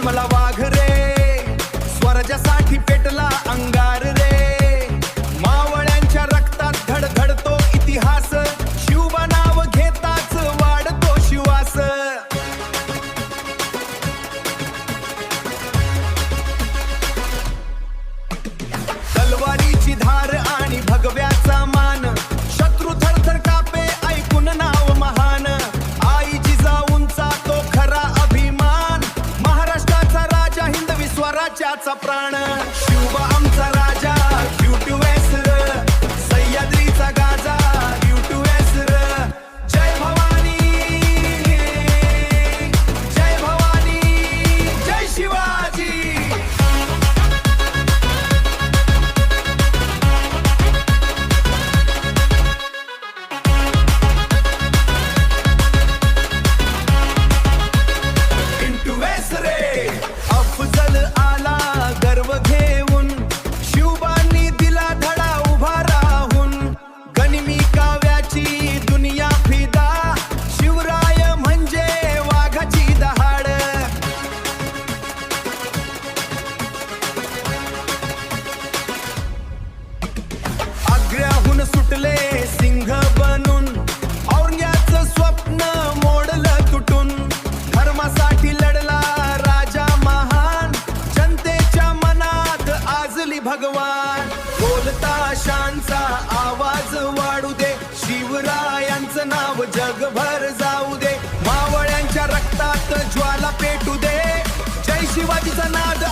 जन्मला वाघ रे, स्वराज्यासाठी पेटला अंगार रे, मावळ्यांच्या रक्तात धडधडतो इतिहास, शिवबा नाव घेताच वाढतो शिवास. तलवारीची धार आणि भगव्याचा मान, शत्रू थरथर कापे ऐकून नाव महान, आई जिजाऊंचा तो खरा अभिमान, महाराष्ट्राचा राजा हिंदवी स्वराज्याचा प्राण. शिवबा आमचा राजा U2S र, सह्याद्रीचा गाजा U2S र. जय भवानी, जय भवानी, जय शिवाजी. अफजल आला गर्व घेऊन, शिवबांनी दिला धडा उभा राहून, गनिमी काव्याची दुनिया फिदा, शिवराय म्हणजे वाघाची दहाड. आग्र्याहून सुटले सिंह बनून, औरंग्याचं स्वप्न मोडलं तुटून, धर्मासाठी लढला राजा महान, जनतेच्या मनात आजली भगवान. ढोल-ताशांचा आवाज वाढू दे, शिवरायांचं नाव जगभर जाऊ दे, मावळ्यांच्या रक्तात ज्वाला पेटू दे, जय शिवाजीचा नाद